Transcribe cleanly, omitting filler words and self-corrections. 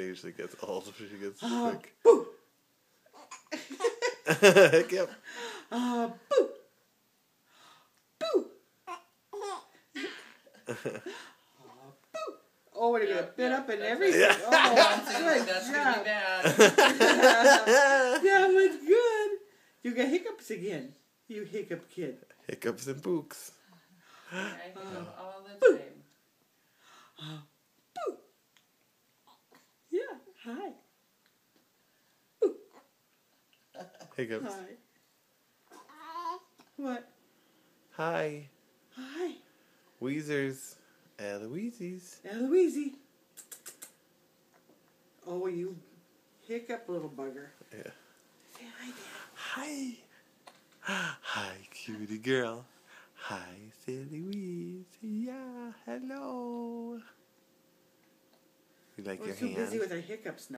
usually gets old. She gets sick. Boo! Hiccup. Boo! Boo! Boo! Oh, what are you going to bit up and everything? Yeah. Oh, good That's job. gonna be bad. That was good. You got hiccups again. You hiccup kid. Hiccups and books. I hiccup all the Boo. time. Boo! Yeah, hi. Hiccups. Hi. What? Hi. Hi. Weezers. Eloises. Eloise. Oh, you hiccup little bugger. Yeah. Say hi, Dad. Hi. Hi, cutie girl. Hi, silly Weeze. Yeah, hello. You like We're your too hand? busy with our hiccups now.